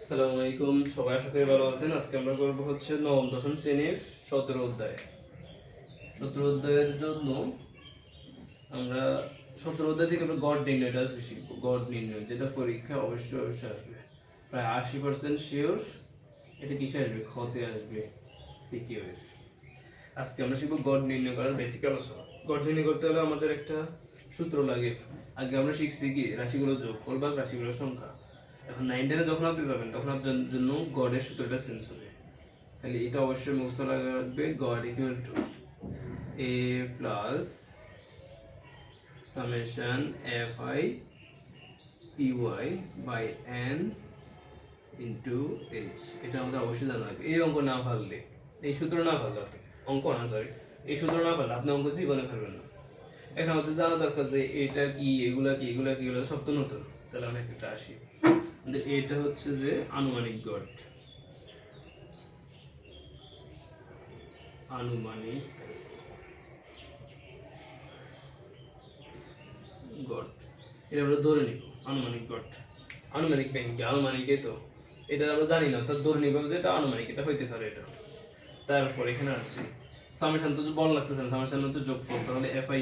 আসসালামু আলাইকুম, সবাই আশা করি ভালো আছেন। আজকে আমরা করব হচ্ছে নবম দশম শ্রেণীর 17 অধ্যায়। 17 অধ্যায়ের জন্য আমরা 17 অধ্যায় থেকে আমরা গড় নির্ণয়টা আজকে শিখবো। গড় নির্ণয় যেটা পরীক্ষা অবশ্যই আসবে, প্রায় 80% শিওর এটা কিসে আসবে, খতে আসবে, সিকিউ এর। আজকে আমরা শিখবো গড় নির্ণয় করার বেসিক আলোচনা। গড় নির্ণয় করতে হলে আমাদের একটা সূত্র লাগে। আগে আমরা শিখছি কি রাশিগুলোর যোগফল বা রাশিগুলোর সংখ্যা। এখন 9-10 যখন আপনি যাবেন তখন আপনার জন্য গড়ের সূত্রটা চেঞ্জ হবে। তাহলে এটা অবশ্যই মুখস্থ রাখবে, গড় equal to a plus summation fi py by n into h। এটা আমাদের অবশ্যই জানা লাগবে। এই অঙ্ক না পারলে, এই সূত্র না পারলে, অঙ্ক না সরি এই সূত্র না পারলে আপনি অঙ্ক জীবনে পারবেন না। এখন আমাদের জানা দরকার যে এটা কি, এগুলা কি, এগুলা কি, এগুলো সব তো নতুন। তাহলে আমরা একটা আসি, এটা হচ্ছে যে আনুমানিক গড়। আনুমানিক গড় এটা আমরা ধরে নিব। আনুমানিক গড়, আনুমানিক ব্যাংকে আনুমানিক, তো এটা আমরা জানি না, তার ধরে নিব যে এটা আনুমানিক, এটা হইতে পারে এটা। তারপর এখানে আসছি সামেশন, তো বল লাগতেছে না, সামেশন হচ্ছে যোগফল। তাহলে fi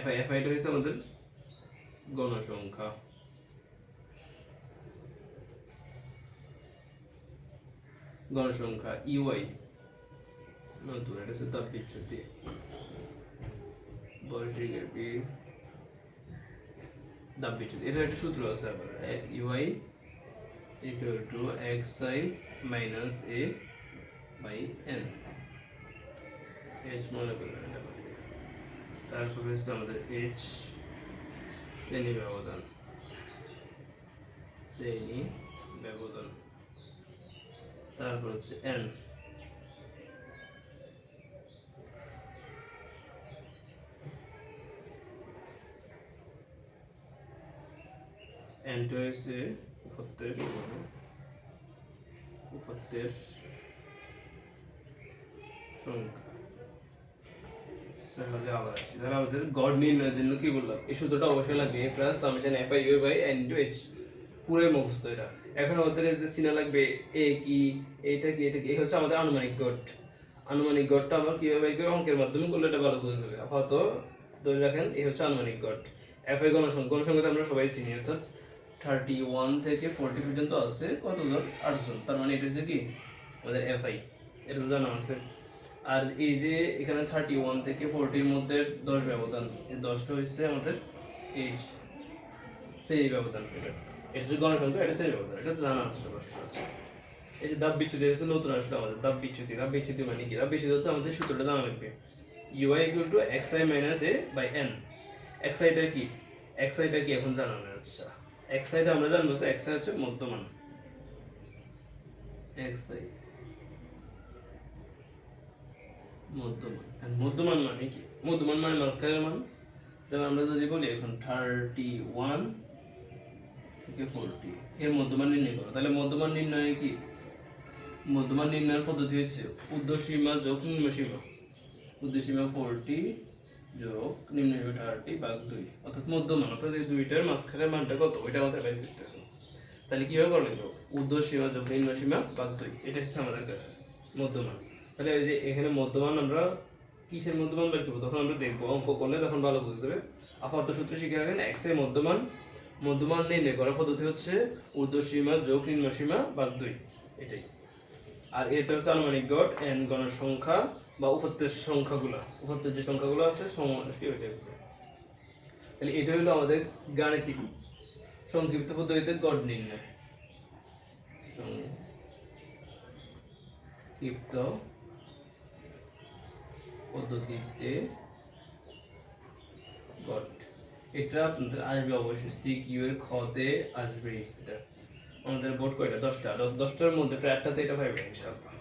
fi এটা হচ্ছে আমাদের গণসংখ্যা। গণসংখ্যা ইউআই নতুন, এটা হচ্ছে তাপবিচ্যুতি। বৈশ্বিকের তাপবিচ্যুতি, এটা একটা সূত্র আছে আবার, UI equal to xi minus a by n। h মনে করবেন এটা। তারপর হচ্ছে আমাদের h শ্রেণী ব্যবধান, শ্রেণী ব্যবধান। তারপর হচ্ছে n, n হচ্ছে উপাত্তের সংখ্যা। তাহলে আবার আসি, তাহলে আমাদের গড় নির্ণয়ের জন্য কি বললাম, এই সূত্রটা অবশ্যই লাগবে, a plus summation fi u by n into h। পুরো মুখস্থ এটা। এখন আমাদের যে চিনা লাগবে a কি, এটা কি, এটা কি, এই হচ্ছে আমাদের আনুমানিক গড়। আনুমানিক গড়টা আমরা কিভাবে বের করি, অঙ্কের মাধ্যমে করলে এটা ভালো বুঝে যাবে। আপাতত ধরে রাখেন এই হচ্ছে আনুমানিক গড়। fi গণসংখ্যা, গণসংখ্যাতে আমরা সবাই চিনি, অর্থাৎ 31 থেকে 40 পর্যন্ত আছে কতজন, 8 জন। তার মানে এটা হচ্ছে কি আমাদের fi, এটা তো জানা আছে। আর এই যে এখানে 31 থেকে 40 মধ্যে 10 ব্যবধান, এই 10টা হচ্ছে আমাদের h শ্রেণী ব্যবধান। এটা হচ্ছে গণসংখ্যা, এটা শ্রেণী ব্যবধান, এটা তো জানা আছে সবার। এই যে দাব বিচ্যুতি হচ্ছে নতুন আসলে আমাদের, দাব বিচ্যুতি। দাব বিচ্যুতি মানে কি, দাব বিচ্যুতি হচ্ছে আমাদের সূত্রটা জানা লাগবে, ui equal to xi minus a by n। xi টা কি, xi টা কি এখন জানা নেই। আচ্ছা xi টা আমরা জানবো, xi হচ্ছে মধ্যমান, xi মধ্যমান। মধ্যমান মানে কি, মধ্যমান মানে মাঝখানের মান। যেমন আমরা যদি বলি এখন 31 থেকে 40 এর মধ্যমান নির্ণয় করো, তাহলে মধ্যমান নির্ণয় কি, মধ্যমান নির্ণয়ের পদ্ধতি হচ্ছে ঊর্ধ্বসীমা যোগ নিম্নসীমা। ঊর্ধ্বসীমা 40 যোগ নিম্নসীমা 30 ভাগ 2, অর্থাৎ মধ্যমান, অর্থাৎ এই দুইটার মাঝখানের মানটা কত ওইটা আমাদের বের করতে হবে। তাহলে কিভাবে করলে তো ঊর্ধ্বসীমা যোগ নিম্নসীমা ভাগ 2, এটা হচ্ছে আমাদের মধ্যমান। তাহলে এই যে এখানে মধ্যমান আমরা কিসের মধ্যমান বের করবো তখন আমরা দেখবো, অঙ্ক করলে তখন ভালো বুঝে যাবে। আপাতত সূত্র শিখে রাখেন, x এর মধ্যমান, মধ্যমান নির্ণয় করার পদ্ধতি হচ্ছে ঊর্ধ্বসীমা যোগ নিম্নসীমা ভাগ 2, এটাই। আর এটা হচ্ছে আনুমানিক গড়, n গণসংখ্যা বা উপাত্তের সংখ্যাগুলো, উপাত্তের যে সংখ্যাগুলো আছে সমষ্টি ওইটা হচ্ছে। তাহলে এটা হলো আমাদের গাণিতিক সংক্ষিপ্ত পদ্ধতিতে গড় নির্ণয়। সংক্ষিপ্ত পদ্ধতিতে গড়, এটা আপনাদের আসবে অবশ্যই সিকিউ এর খতে আসবে। এটা আমাদের বোর্ড কয়টা, 10টার মধ্যে প্রায় 8টাতে এটা পাইবে ইনশাআল্লাহ।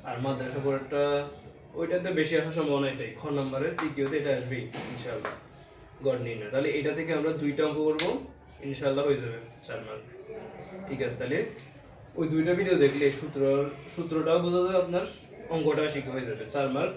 আর মাদ্রাসা বোর্ডটা ওইটাতে বেশি আসার সম্ভাবনা, এটাই খ নম্বরে সিকিউতে এটা আসবেই ইনশাআল্লাহ গড় নির্ণয়। তাহলে এটা থেকে আমরা 2টা অঙ্ক করবো, ইনশাআল্লাহ হয়ে যাবে 4 মার্ক। ঠিক আছে, তাহলে ওই 2টা ভিডিও দেখলে সূত্রটাও বোঝা যাবে, আপনার অঙ্কটা শিখে হয়ে যাবে 4 মার্ক।